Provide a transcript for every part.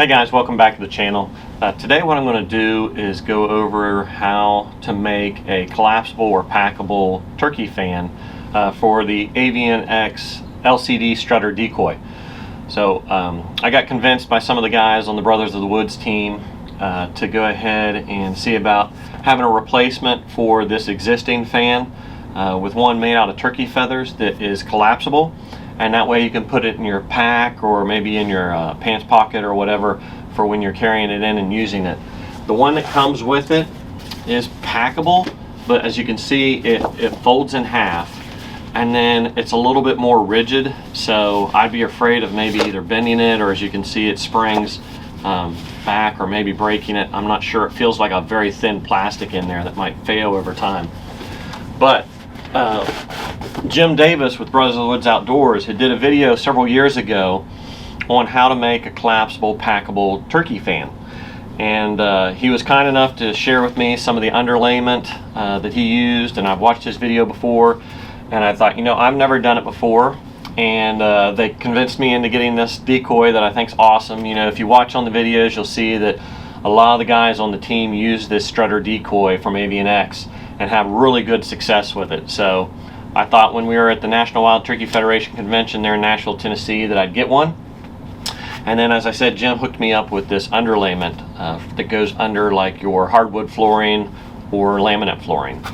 Hi guys, welcome back to the channel. Today what I'm going to do is go over how to make a collapsible or packable turkey fan for the Avian-X LCD Strutter Decoy. So I got convinced by some of the guys on the Brothers of the Woods team to go ahead and see about having a replacement for this existing fan with one made out of turkey feathers that is collapsible. And that way you can put it in your pack or maybe in your pants pocket or whatever for when you're carrying it in and using it. The one that comes with it is packable, but as you can see it folds in half and then it's a little bit more rigid, so I'd be afraid of maybe either bending it or, as you can see, it springs back or maybe breaking it. I'm not sure. It feels like a very thin plastic in there that might fail over time. But Jim Davis with Brothers of the Woods Outdoors had did a video several years ago on how to make a collapsible packable turkey fan, and he was kind enough to share with me some of the underlayment that he used, and I've watched his video before and I thought, you know, I've never done it before, and they convinced me into getting this decoy that I think's awesome. You know, if you watch on the videos you'll see that a lot of the guys on the team use this Strutter Decoy from Avian-X and have really good success with it. So I thought when we were at the National Wild Turkey Federation convention there in Nashville, Tennessee, that I'd get one. And then, as I said, Jim hooked me up with this underlayment that goes under like your hardwood flooring or laminate flooring.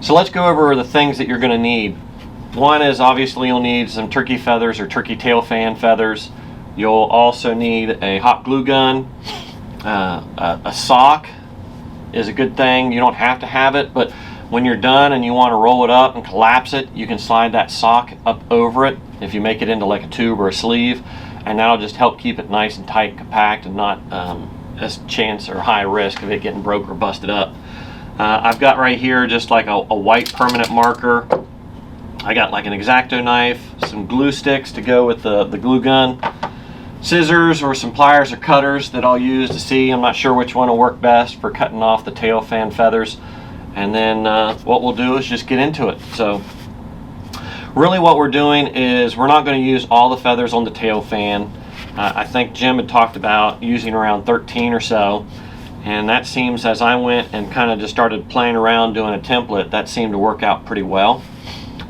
So let's go over the things that you're going to need. One is obviously you'll need some turkey feathers or turkey tail fan feathers. You'll also need a hot glue gun. A sock is a good thing. You don't have to have it, but when you're done and you want to roll it up and collapse it, you can slide that sock up over it if you make it into like a tube or a sleeve, and that'll just help keep it nice and tight, compact, and not a chance or high risk of it getting broke or busted up. I've got right here just like a white permanent marker. I got like an X-Acto knife, some glue sticks to go with the glue gun, scissors or some pliers or cutters that I'll use to see. I'm not sure which one will work best for cutting off the tail fan feathers. And then what we'll do is just get into it. So really what we're doing is we're not going to use all the feathers on the tail fan. I think Jim had talked about using around 13 or so, and that seems, as I went and kind of just started playing around doing a template, that seemed to work out pretty well.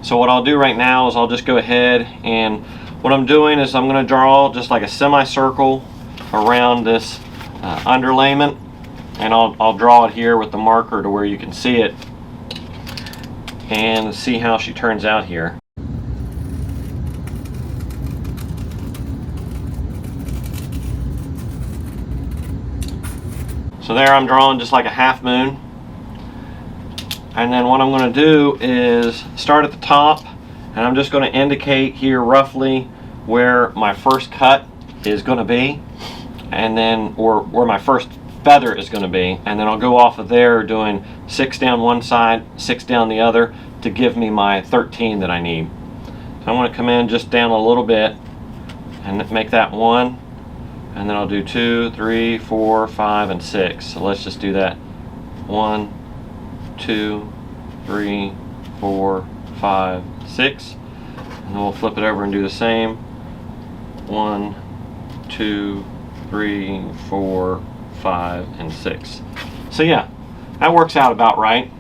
So what I'll do right now is I'll just go ahead, and what I'm doing is I'm going to draw just like a semicircle around this underlayment, and I'll draw it here with the marker to where you can see it and see how she turns out here. So there I'm drawing just like a half moon, and then what I'm going to do is start at the top, and I'm just going to indicate here roughly where my first cut is going to be, and then or where my first feather is going to be, and then I'll go off of there doing 6 down one side, 6 down the other to give me my 13 that I need. So I'm going to come in just down a little bit and make that 1, and then I'll do 2, 3, 4, 5, and 6. So let's just do that. 1, 2, 3, 4, 5, 6, and then we'll flip it over and do the same. 1, 2, 3, 4, 5, and 6. So yeah, that works out about right.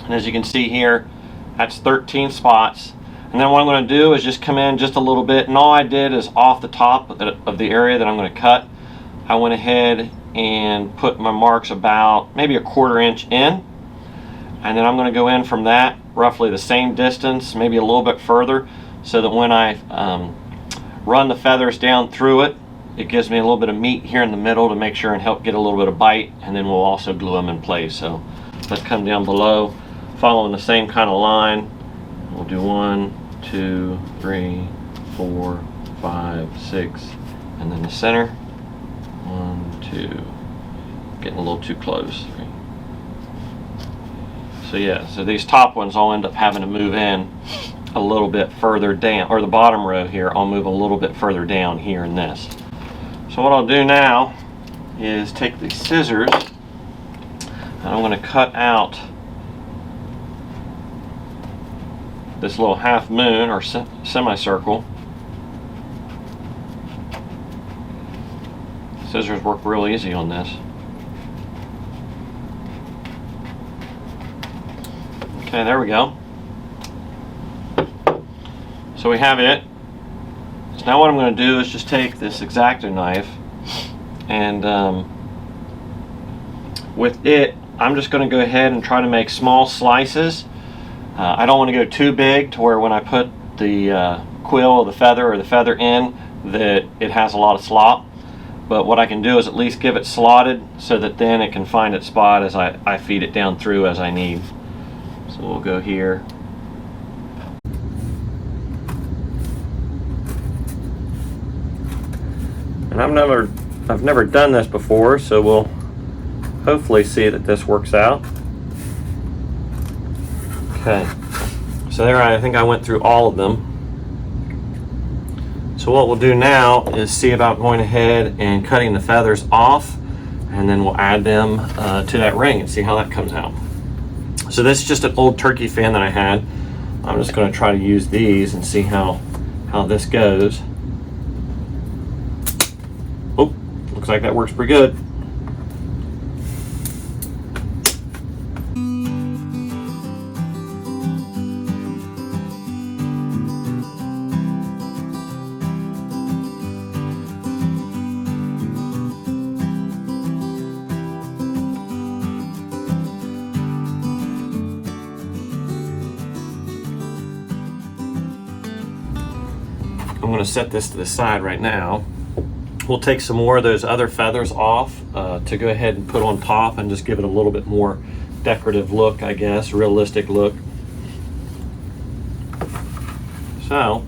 And as you can see here, that's 13 spots. And then what I'm going to do is just come in just a little bit, and all I did is off the top of the area that I'm going to cut, I went ahead and put my marks about maybe a 1/4 inch in, and then I'm going to go in from that roughly the same distance, maybe a little bit further, so that when I run the feathers down through it, it gives me a little bit of meat here in the middle to make sure and help get a little bit of bite, and then we'll also glue them in place. So let's come down below, following the same kind of line. We'll do 1, 2, 3, 4, 5, 6, and then the center. 1, 2, getting a little too close. So yeah, so these top ones I'll end up having to move in a little bit further down, or the bottom row here I'll move a little bit further down here in this. So what I'll do now is take these scissors and I'm going to cut out this little half moon or semicircle, Scissors work real easy on this. Okay, there we go. So we have it. So now what I'm going to do is just take this X-Acto knife and with it I'm just going to go ahead and try to make small slices. I don't want to go too big to where when I put the quill or the feather in that it has a lot of slop, but what I can do is at least give it slotted so that then it can find its spot as I feed it down through as I need. So we'll go here. And I've never done this before, so we'll hopefully see that this works out. Okay, so there I think I went through all of them. So what we'll do now is see about going ahead and cutting the feathers off, and then we'll add them to that ring and see how that comes out. So this is just an old turkey fan that I had. I'm just going to try to use these and see how this goes. Oh, looks like that works pretty good. I'm going to set this to the side right now. We'll take some more of those other feathers off to go ahead and put on top and just give it a little bit more decorative look, I guess, realistic look. So,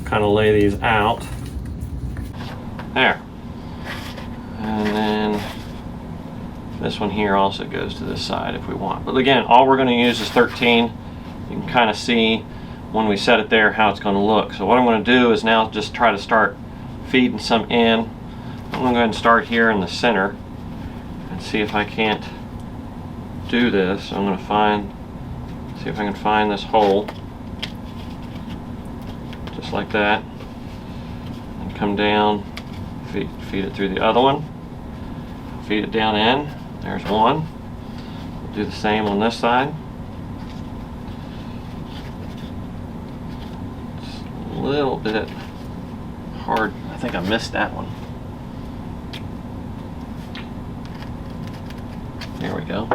kind of lay these out. There. And then this one here also goes to this side if we want. But again, all we're going to use is 13. You can kind of see when we set it there how it's going to look. So what I'm going to do is now just try to start feeding some in. I'm going to go ahead and start here in the center and see if I can't do this. I'm going to see if I can find this hole just like that and come down, feed it through the other one, feed it down in. There's one. We'll do the same on this side. Little bit hard. I think I missed that one. There we go.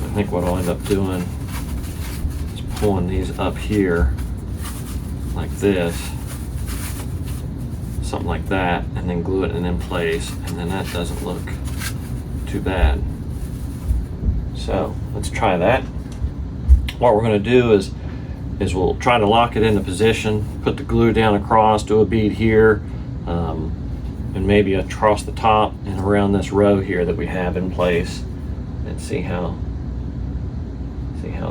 I think what I'll end up doing is pulling these up here like this, something like that, and then glue it in place, and then that doesn't look too bad. So let's try that. What we're going to do is we'll try to lock it into position, put the glue down across, do a bead here, and maybe across the top and around this row here that we have in place, and see how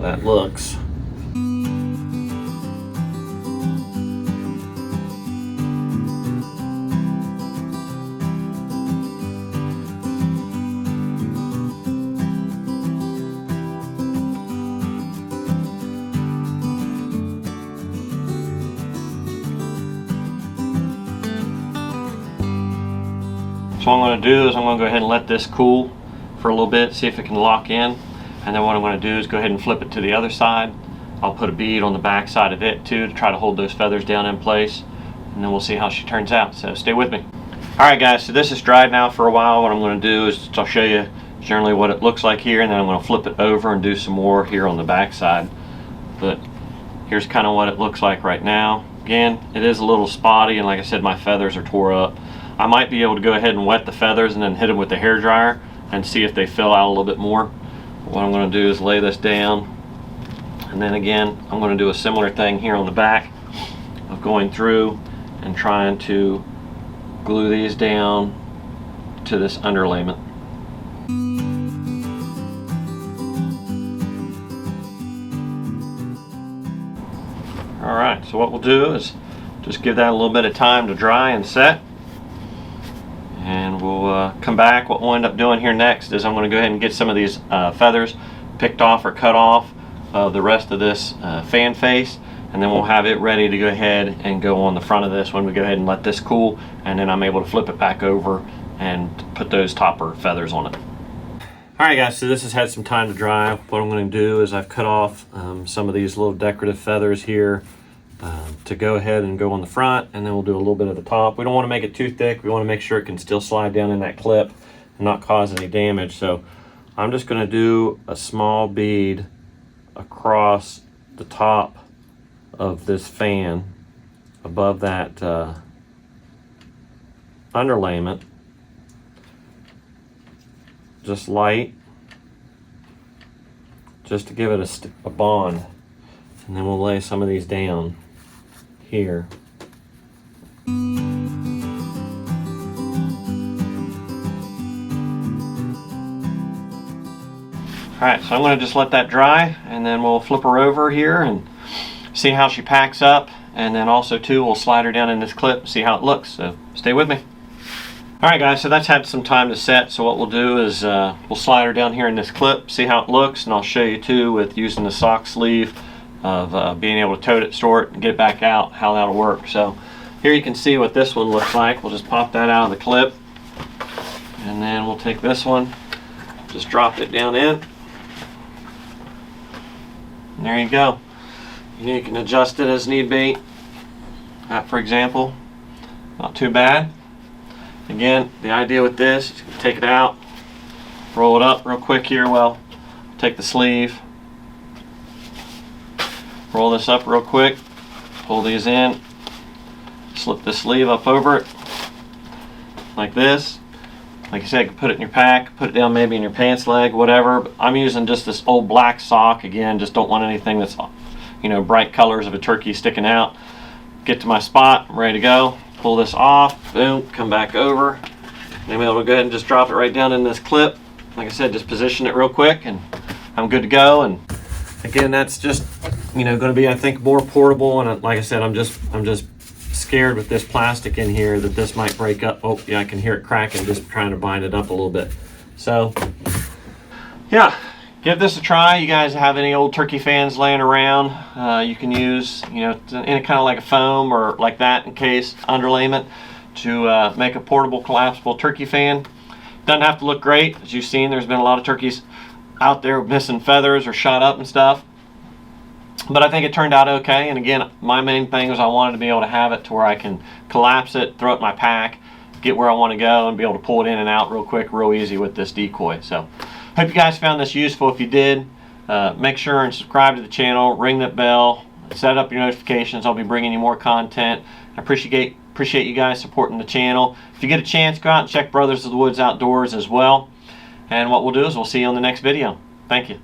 that looks. So what I'm going to do is I'm going to go ahead and let this cool for a little bit, see if it can lock in. And then what I'm going to do is go ahead and flip it to the other side. I'll put a bead on the back side of it too to try to hold those feathers down in place. And then we'll see how she turns out. So stay with me. Alright guys, so this is dried now for a while. What I'm going to do is I'll show you generally what it looks like here, and then I'm going to flip it over and do some more here on the back side. But here's kind of what it looks like right now. Again, it is a little spotty, and like I said, my feathers are tore up. I might be able to go ahead and wet the feathers and then hit them with the hair dryer and see if they fill out a little bit more. What I'm going to do is lay this down, and then again I'm going to do a similar thing here on the back of going through and trying to glue these down to this underlayment. Alright, so what we'll do is just give that a little bit of time to dry and set, and we'll come back. What we'll end up doing here next is I'm going to go ahead and get some of these feathers picked off or cut off of the rest of this fan face, and then we'll have it ready to go ahead and go on the front of this when we go ahead and let this cool, and then I'm able to flip it back over and put those topper feathers on it. Alright guys, so this has had some time to dry. What I'm going to do is I've cut off some of these little decorative feathers here to go ahead and go on the front, and then we'll do a little bit of the top. We don't want to make it too thick. We want to make sure it can still slide down in that clip and not cause any damage. So I'm just going to do a small bead across the top of this fan above that underlayment, just light, just to give it a bond, and then we'll lay some of these down here. Alright, so I'm going to just let that dry, and then we'll flip her over here and see how she packs up, and then also too we'll slide her down in this clip and see how it looks. So stay with me. Alright guys, so that's had some time to set, so what we'll do is we'll slide her down here in this clip, see how it looks, and I'll show you too with using the sock sleeve of being able to tote it, store it, and get it back out, how that'll work. So here you can see what this one looks like. We'll just pop that out of the clip, and then we'll take this one, just drop it down in, and there you go. You can adjust it as need be. That, for example, not too bad. Again, the idea with this is you can take it out, roll it up real quick here. Well, take the sleeve, roll this up real quick, pull these in, slip the sleeve up over it like this. Like I said, you can put it in your pack, put it down maybe in your pants leg, whatever. But I'm using just this old black sock. Again, just don't want anything that's, you know, bright colors of a turkey sticking out. Get to my spot, I'm ready to go. Pull this off, boom, come back over. Then we'll be able to go ahead and just drop it right down in this clip. Like I said, just position it real quick, and I'm good to go. And again, that's just, you know, going to be, I think, more portable. And like I said, I'm just scared with this plastic in here that this might break up. Oh yeah, I can hear it cracking, just trying to bind it up a little bit. So yeah, give this a try. You guys have any old turkey fans laying around, you can use, you know, any kind of like a foam or like that in case underlayment to make a portable collapsible turkey fan. Doesn't have to look great. As you've seen, there's been a lot of turkeys out there missing feathers or shot up and stuff, but I think it turned out okay. And again, my main thing was I wanted to be able to have it to where I can collapse it, throw it in my pack, get where I want to go, and be able to pull it in and out real quick, real easy with this decoy. So hope you guys found this useful. If you did, make sure and subscribe to the channel, ring that bell, set up your notifications. I'll be bringing you more content. I appreciate you guys supporting the channel. If you get a chance, go out and check Brothers of the Woods Outdoors as well. And what we'll do is we'll see you on the next video. Thank you.